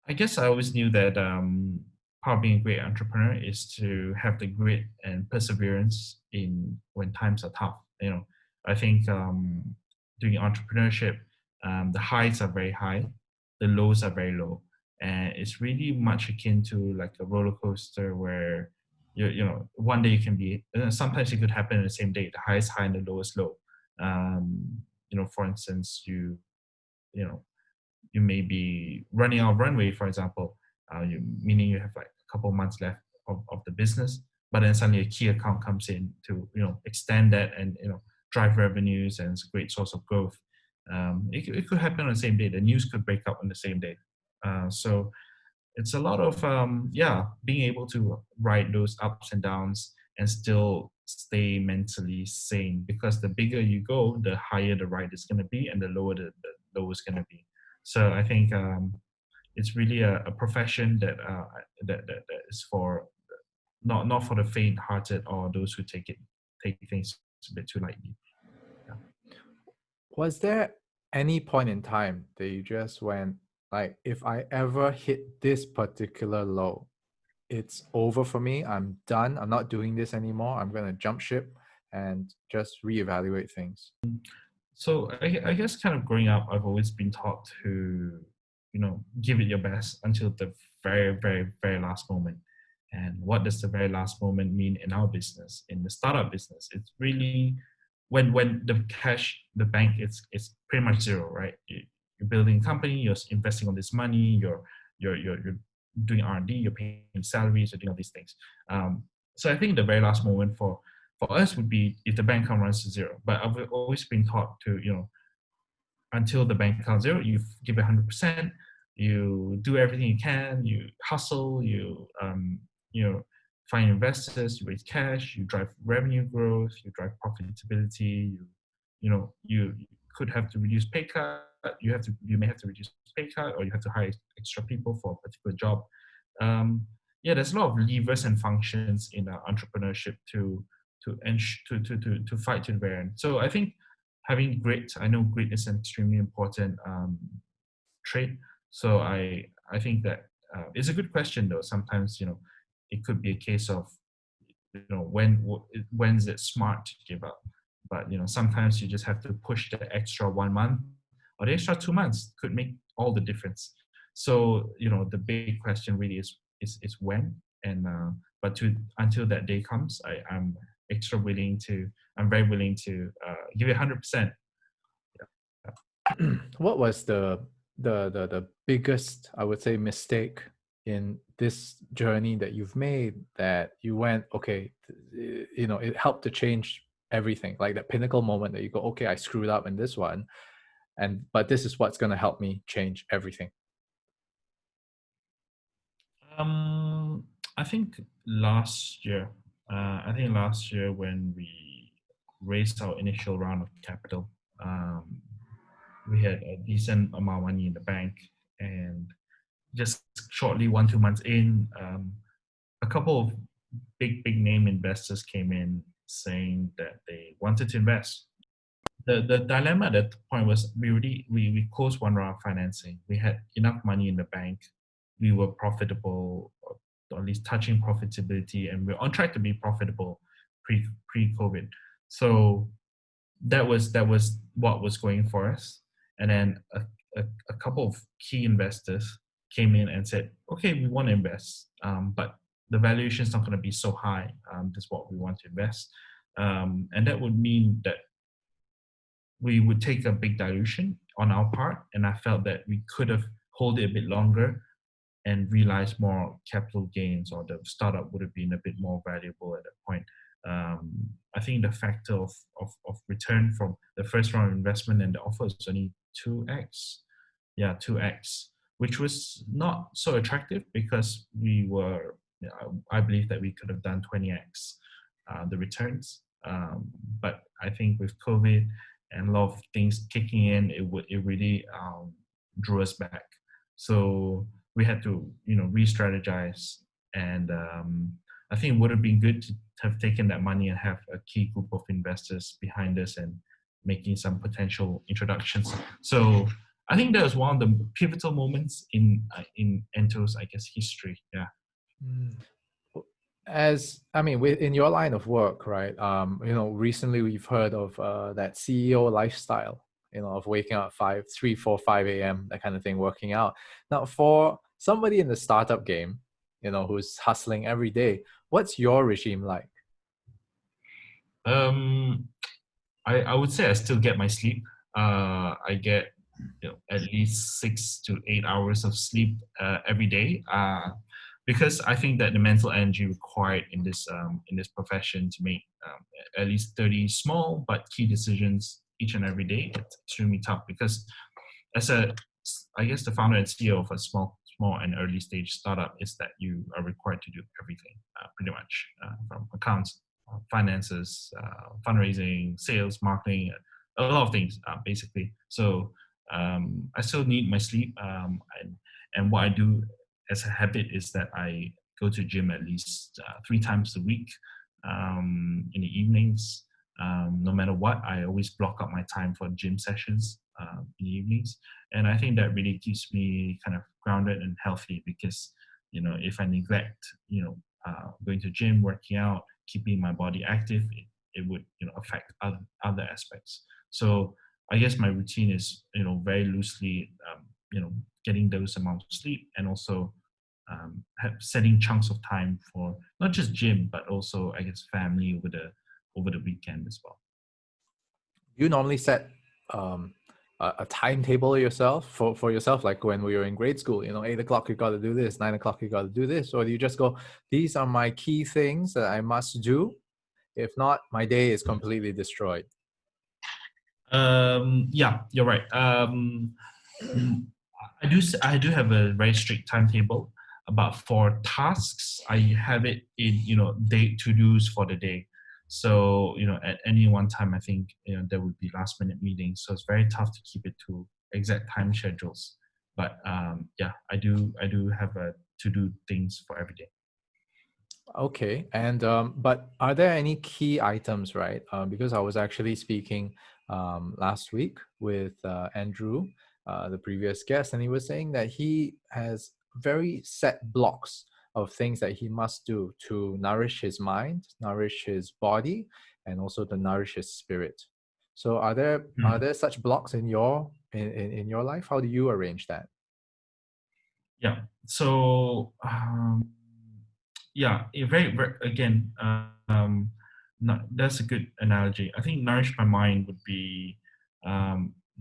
I guess I always knew that part of being a great entrepreneur is to have the grit and perseverance in when times are tough. I think doing entrepreneurship, the highs are very high, the lows are very low, and it's really much akin to like a roller coaster where one day you can be. Sometimes it could happen in the same day. The highest high and the lowest low. For instance, you know you may be running out of runway, for example, meaning you have like a couple of months left of the business, but then suddenly a key account comes in to extend that and drive revenues, and it's a great source of growth. It could happen on the same day. The news could break up on the same day. So it's a lot of being able to ride those ups and downs and still stay mentally sane, because the bigger you go, the higher the ride is going to be, and the lower the lower is going to be. So I think it's really a profession that is for not for the faint-hearted or those who take things a bit too lightly. Yeah. Was there any point in time that you just went, like, if I ever hit this particular low, it's over for me, I'm done, I'm not doing this anymore, I'm going to jump ship and just reevaluate things? So I guess kind of growing up, I've always been taught to, give it your best until the very, very, very last moment. And what does the very last moment mean in our business, in the startup business? It's really when the bank is pretty much zero, right? You're building a company, you're investing all this money, you're doing R&D, you're paying salaries, you're doing all these things. So I think the very last moment for us would be if the bank account runs to zero. But I've always been taught to, until the bank account zero, you give 100%, you do everything you can, you hustle, you find investors, you raise cash, you drive revenue growth, you drive profitability, you could have to reduce pay cut, you may have to reduce pay cut, or you have to hire extra people for a particular job. There's a lot of levers and functions in entrepreneurship to fight to the very end. So I think having grit, I know grit is an extremely important trait. So I think that it's a good question though. Sometimes it could be a case of when's it smart to give up. But sometimes you just have to push the extra 1 month or the extra 2 months could make all the difference. So the big question really is when, and but until that day comes, I'm very willing to give it 100%. Yeah. What was the biggest, I would say, mistake in this journey that you've made that you went, okay, it helped to change everything, like that pinnacle moment that you go, okay, I screwed up in this one, but this is what's going to help me change everything? I think last year when we raised our initial round of capital, we had a decent amount of money in the bank, and just shortly 1-2 months in, a couple of big name investors came in saying that they wanted to invest. The dilemma at that point was we closed one round of financing. We had enough money in the bank. We were profitable, or at least touching profitability, and we're on track to be profitable pre-COVID. So that was what was going for us. And then a couple of key investors came in and said, okay, we want to invest, but the valuation is not going to be so high. That's what we want to invest. And that would mean that we would take a big dilution on our part. And I felt that we could have held it a bit longer and realized more capital gains, or the startup would have been a bit more valuable at that point. I think the factor of return from the first round of investment and the offer was only 2x. Yeah, 2x, which was not so attractive because I believe that we could have done 20x the returns. But I think with COVID and a lot of things kicking in, it really drew us back. So we had to re-strategize, and I think it would have been good to have taken that money and have a key group of investors behind us and making some potential introductions. So I think that was one of the pivotal moments in ENTO's, I guess, history. Yeah. In your line of work, right? Recently we've heard of that CEO lifestyle, of waking up 3, 4, 5 a.m., that kind of thing, working out. Now, for somebody in the startup game, who's hustling every day, what's your regime like? I would say I still get my sleep. I get at least 6 to 8 hours of sleep every day, because I think that the mental energy required in this profession to make at least 30 small but key decisions each and every day, it's extremely tough. Because as I guess the founder and CEO of a small and early stage startup is that you are required to do everything, pretty much, from accounts, finances, fundraising, sales, marketing, a lot of things, basically. So I still need my sleep, and what I do as a habit is that I go to gym at least 3 times a week, in the evenings. No matter what, I always block up my time for gym sessions in the evenings, and I think that really keeps me kind of grounded and healthy. Because if I neglect going to gym, working out, keeping my body active, it would affect other aspects. So I guess my routine is very loosely getting those amounts of sleep, and also setting chunks of time for not just gym but also, I guess, family over the weekend as well. You normally set a timetable yourself for yourself, like when we were in grade school, 8 o'clock you got to do this, 9 o'clock you got to do this, or do you just go, these are my key things that I must do, if not my day is completely destroyed? Yeah, you're right. I do have a very strict timetable. But for tasks, I have it in day to dos for the day. So at any one time, I think there would be last minute meetings. So it's very tough to keep it to exact time schedules. But yeah, I do have a to do things for every day. Okay, and but are there any key items, right? Because I was actually speaking last week with Andrew, the previous guest, and he was saying that he has very set blocks of things that he must do to nourish his mind, nourish his body, and also to nourish his spirit. So are there such blocks in in your life? How do you arrange that? Yeah. So yeah, again, that's a good analogy. I think nourish my mind would be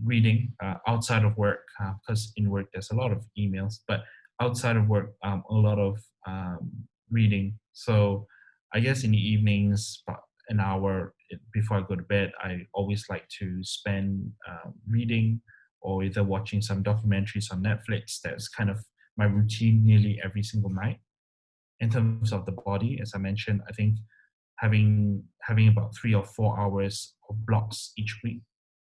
reading outside of work, because in work there's a lot of emails, but outside of work, a lot of reading. So I guess in the evenings, about an hour before I go to bed, I always like to spend reading, or either watching some documentaries on Netflix. That's kind of my routine nearly every single night. In terms of the body, as I mentioned, I think having about 3 or 4 hours of blocks each week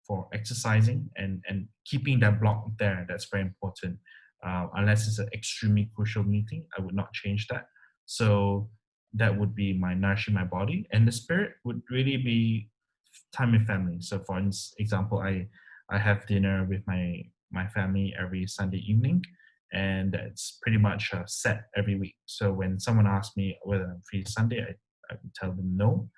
for exercising, and keeping that block there, that's very important. Unless it's an extremely crucial meeting, I would not change that. So that would be my nourishing my body. And the spirit would really be time with family. So for example, I have dinner with my family every Sunday evening, and that's pretty much set every week. So when someone asks me whether I'm free Sunday, I would tell them no,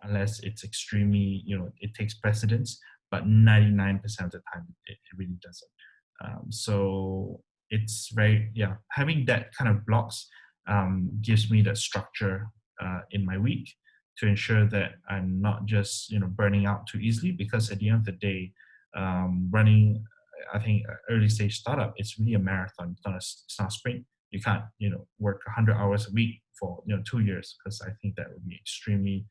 unless it's extremely, it takes precedence. But 99% of the time, it really doesn't. So it's very, yeah, having that kind of blocks gives me that structure in my week, to ensure that I'm not just burning out too easily. Because at the end of the day, running, I think, early stage startup, it's really a marathon. It's not a sprint. You can't work 100 hours a week for 2 years, because I think that would be extremely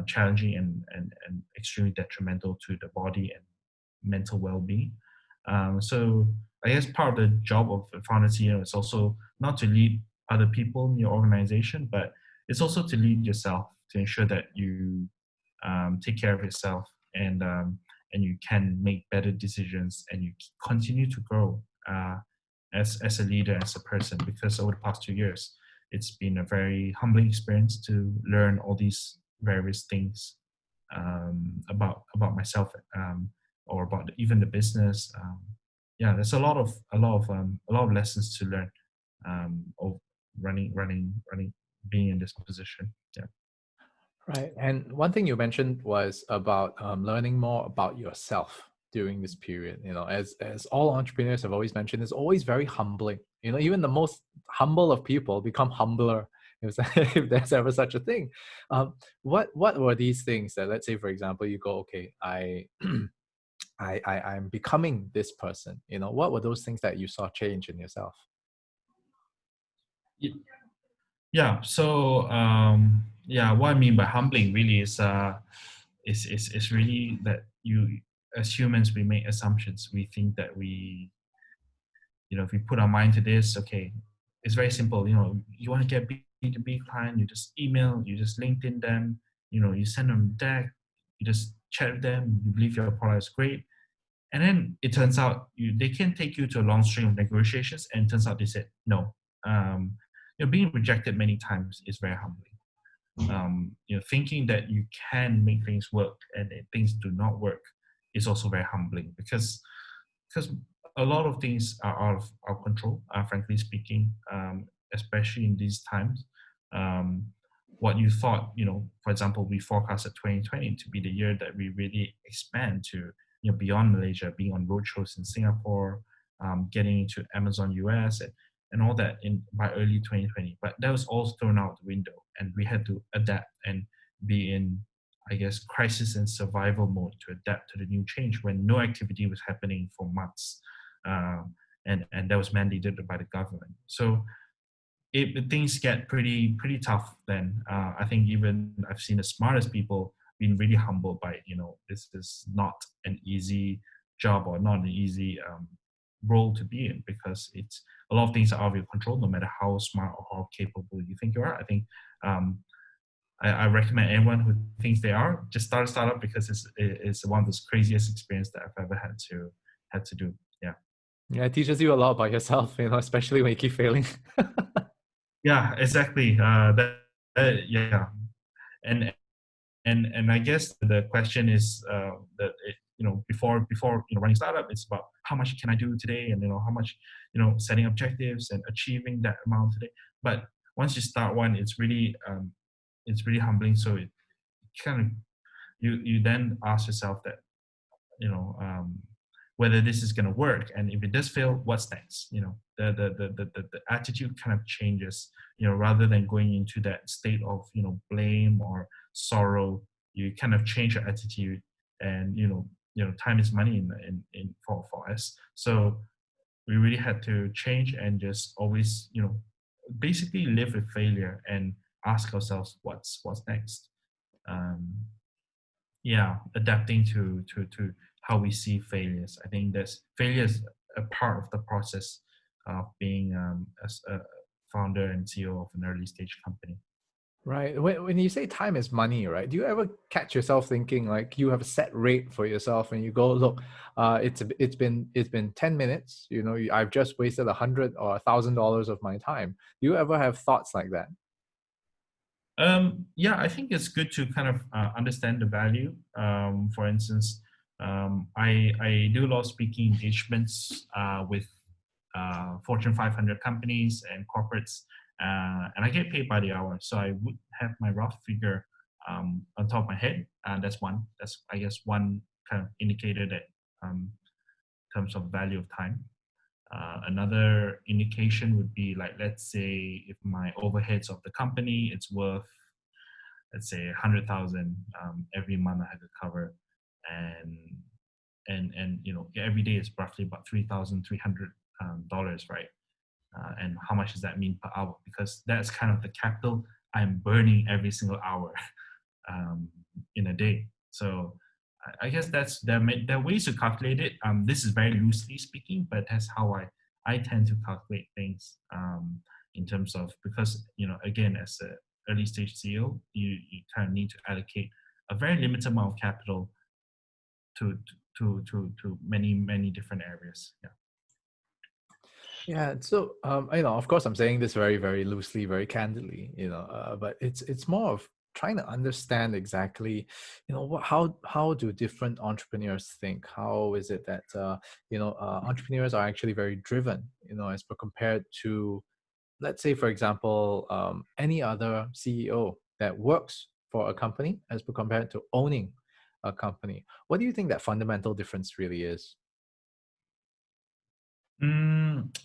challenging, and extremely detrimental to the body and mental well-being. So I guess part of the job of a founder CEO is also not to lead other people in your organization, but it's also to lead yourself, to ensure that you take care of yourself, and you can make better decisions, and you continue to grow as a leader, as a person. Because over the past 2 years, it's been a very humbling experience to learn all these various things about myself, or about even the business. Yeah, there's a lot of lessons to learn of running, being in this position. Yeah. Right. And one thing you mentioned was about learning more about yourself during this period. As all entrepreneurs have always mentioned, it's always very humbling. Even the most humble of people become humbler, if, if there's ever such a thing. What were these things that, let's say, for example, you go, okay, I'm becoming this person. What were those things that you saw change in yourself? Y- Yeah. So yeah, what I mean by humbling really is really that you, as humans, we make assumptions. We think that if we put our mind to this, okay, it's very simple. You want to get B2B client, you just email, you just LinkedIn them, you send them a deck, you just chat with them, you believe your product is great. And then it turns out they can take you to a long string of negotiations, and it turns out they said no. Um, being rejected many times is very humbling. Thinking that you can make things work and that things do not work is also very humbling because a lot of things are out of our control, frankly speaking, especially in these times. Um, what you thought, for example, we forecasted 2020 to be the year that we really expand to, beyond Malaysia, being on roadshows in Singapore, getting into Amazon US, and all that by early 2020. But that was all thrown out the window, and we had to adapt and be in, I guess, crisis and survival mode to adapt to the new change when no activity was happening for months, and that was mandated by the government. So things get pretty tough. Then I think even I've seen the smartest people being really humbled by this is not an easy job or not an easy role to be in, because it's a lot of things are out of your control, no matter how smart or how capable you think you are. I think I recommend anyone who thinks they are, just start a startup, because it's one of the craziest experience that I've ever had to do. Yeah. Yeah, it teaches you a lot about yourself, especially when you keep failing. Yeah, exactly. Yeah, and and I guess the question is that before running startup, it's about how much can I do today, and how much setting objectives and achieving that amount today. But once you start one, it's really humbling. So it kind of you then ask yourself that you know um, whether this is going to work, and if it does fail, what's next. The attitude kind of changes, rather than going into that state of blame or sorrow. You kind of change your attitude, and time is money in for us. So we really had to change and just always basically live with failure and ask ourselves what's next. um, yeah, adapting to how we see failures. I think that's failure is a part of the process of being as a founder and CEO of an early stage company. Right. When you say time is money, right? Do you ever catch yourself thinking like you have a set rate for yourself and you go, look, it's been 10 minutes. I've just wasted $100 or $1,000 of my time. Do you ever have thoughts like that? Yeah, I think it's good to kind of understand the value. For instance, I do a lot of speaking engagements with Fortune 500 companies and corporates, and I get paid by the hour. So I would have my rough figure on top of my head. That's one. That's, I guess, one kind of indicator that in terms of value of time. Another indication would be like, let's say, if my overheads of the company, it's worth, let's say, 100,000 every month I have to cover, and every day is roughly about $3,300, right? And how much does that mean per hour? Because that's kind of the capital I'm burning every single hour in a day. So I guess there are ways to calculate it. This is very loosely speaking, but that's how I tend to calculate things in terms of, because again, as a early stage CEO, you kind of need to allocate a very limited amount of capital to many different areas. Yeah. Yeah, so of course, I'm saying this very, very loosely, very candidly, but it's more of trying to understand exactly, how do different entrepreneurs think? How is it that entrepreneurs are actually very driven, as compared to, let's say, for example, any other CEO that works for a company as compared to owning a company. What do you think that fundamental difference really is?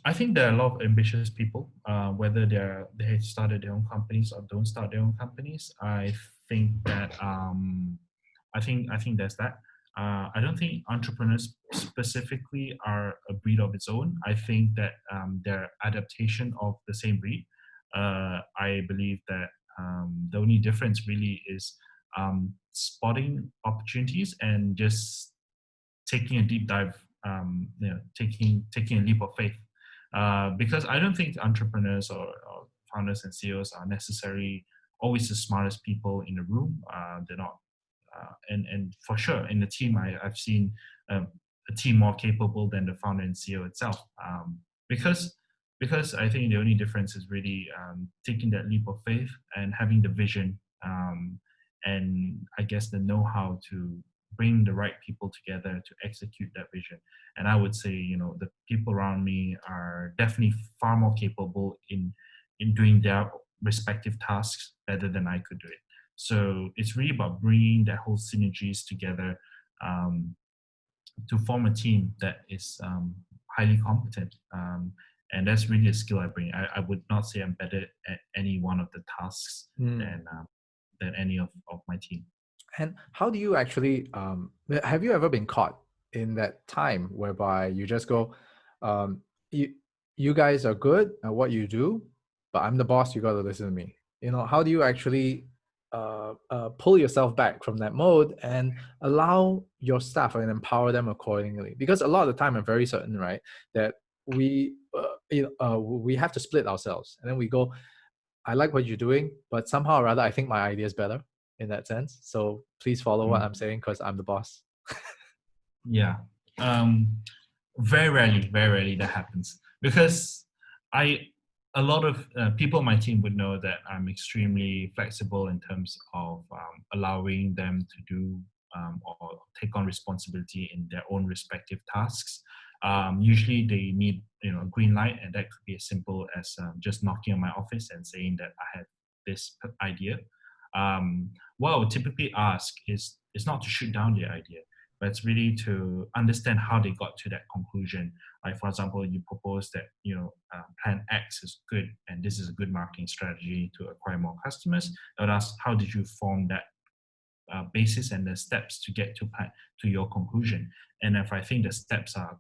I think there are a lot of ambitious people, whether they started their own companies or don't start their own companies. I think that I think there's that. I don't think entrepreneurs specifically are a breed of its own. I think that they're adaptation of the same breed. I believe that the only difference really is spotting opportunities and just taking a deep dive, taking a leap of faith. Because I don't think entrepreneurs or founders and CEOs are necessarily always the smartest people in the room. They're not, and for sure in the team, I've seen a team more capable than the founder and CEO itself. Because because I think the only difference is really taking that leap of faith and having the vision, and I guess the know-how to bring the right people together to execute that vision. And I would say, the people around me are definitely far more capable in doing their respective tasks better than I could do it. So it's really about bringing that whole synergies together, um, to form a team that is highly competent. And that's really a skill I bring. I would not say I'm better at any one of the tasks Mm. than any of my team. And how do you actually, have you ever been caught in that time whereby you just go, um, you, you guys are good at what you do, but I'm the boss, you got to listen to me. How do you actually pull yourself back from that mode and allow your staff and empower them accordingly? Because a lot of the time, I'm very certain, right, that we have to split ourselves, and then we go, I like what you're doing, but somehow or other, I think my idea is better in that sense. So please follow what I'm saying because I'm the boss. Yeah. Very rarely that happens, because I a lot of people on my team would know that I'm extremely flexible in terms of allowing them to do or take on responsibility in their own respective tasks. Usually they need a green light, and that could be as simple as just knocking on my office and saying that I have this idea. What I would typically ask is not to shoot down the idea, but it's really to understand how they got to that conclusion. Like, for example, you propose that plan X is good and this is a good marketing strategy to acquire more customers. I would ask, how did you form that basis and the steps to get to your conclusion? And if I think the steps are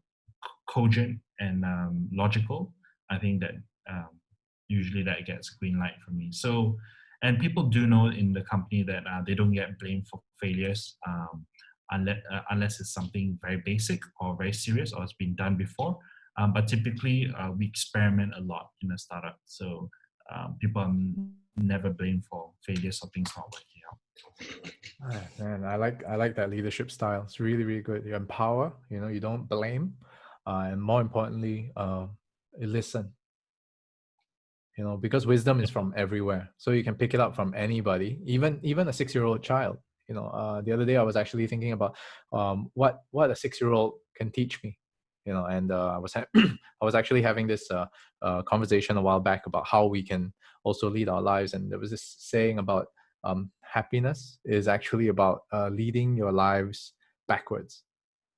cogent and logical, I think that usually that gets a green light from me. So, and people do know in the company that they don't get blamed for failures. Unless it's something very basic or very serious or it's been done before. But typically, we experiment a lot in a startup. So people are never blamed for failures or things not working out. Man, I like that leadership style. It's really, really good. You empower, you don't blame, and more importantly, you listen. Because wisdom is from everywhere, so you can pick it up from anybody, even a 6-year-old child. The other day I was actually thinking about what a 6-year-old can teach me. And I was actually having this conversation a while back about how we can also lead our lives, and there was this saying about happiness is actually about leading your lives backwards,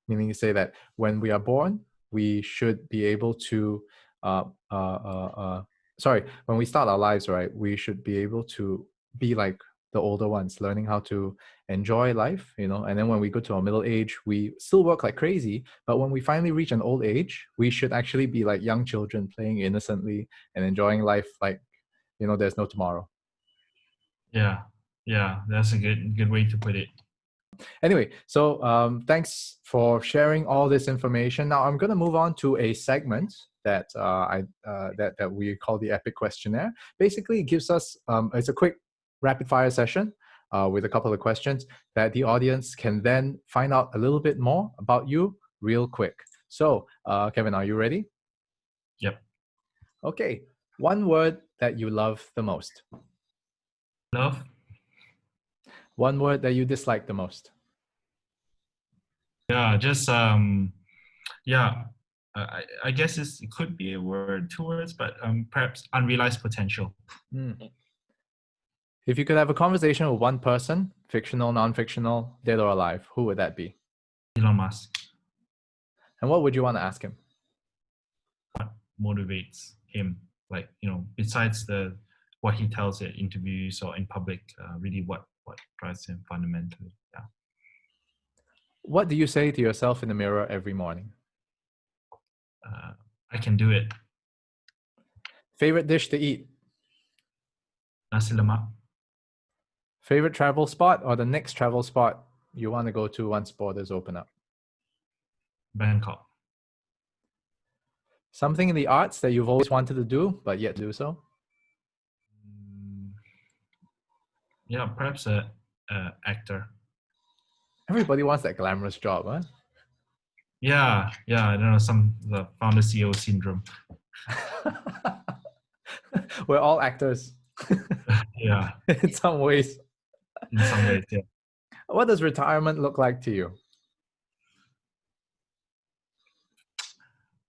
meaning to say that when we are born, we should be able to uh, uh, uh, uh, when we start our lives, right, we should be able to be like the older ones, learning how to enjoy life, and then when we go to our middle age, we still work like crazy, but when we finally reach an old age, we should actually be like young children, playing innocently and enjoying life like there's no tomorrow. Yeah, that's a good way to put it. Anyway, so thanks for sharing all this information. Now I'm going to move on to a segment that that we call the EPIC Questionnaire. Basically, it gives us it's a quick rapid fire session with a couple of questions that the audience can then find out a little bit more about you real quick. So, Kevin, are you ready? Yep. Okay. One word that you love the most. Love. One word that you dislike the most. Yeah, just yeah. I guess it could be a word, 2 words, but perhaps unrealized potential. If you could have a conversation with one person, fictional, non-fictional, dead or alive, who would that be? Elon Musk. And what would you want to ask him? What motivates him? Like, besides what he tells at interviews or in public, really what drives him fundamentally. Yeah. What do you say to yourself in the mirror every morning? I can do it. Favorite dish to eat? Nasi lemak. Favorite travel spot or the next travel spot you want to go to once borders open up? Bangkok. Something in the arts that you've always wanted to do, but yet to do so? Mm, yeah, perhaps a actor. Everybody wants that glamorous job, huh? Yeah, I don't know, the founder CEO syndrome. We're all actors Yeah, in some ways. in some ways, yeah. What does retirement look like to you?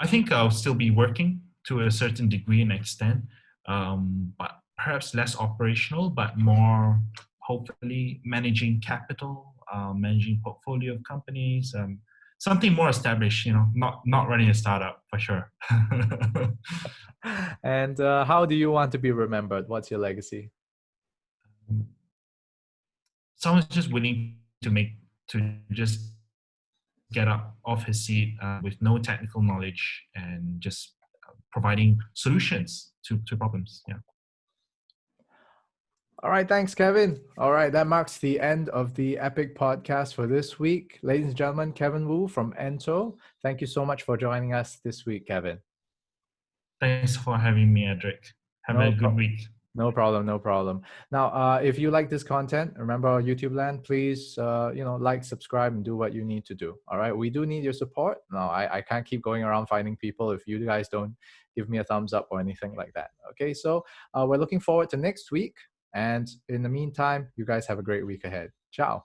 I think I'll still be working to a certain degree and extent, but perhaps less operational, but more hopefully managing capital, managing portfolio of companies, something more established. Not running a startup for sure. And how do you want to be remembered? What's your legacy? Someone's just willing to just get up off his seat with no technical knowledge and just providing solutions to problems. Yeah. All right, thanks, Kevin. All right, that marks the end of the EPIC podcast for this week. Ladies and gentlemen, Kevin Wu from ENTO. Thank you so much for joining us this week, Kevin. Thanks for having me, Edric. Have a good week. No problem, no problem. Now, if you like this content, remember our YouTube land, please, like, subscribe, and do what you need to do. All right, we do need your support. No, I can't keep going around finding people if you guys don't give me a thumbs up or anything like that. Okay, so we're looking forward to next week. And in the meantime, you guys have a great week ahead. Ciao.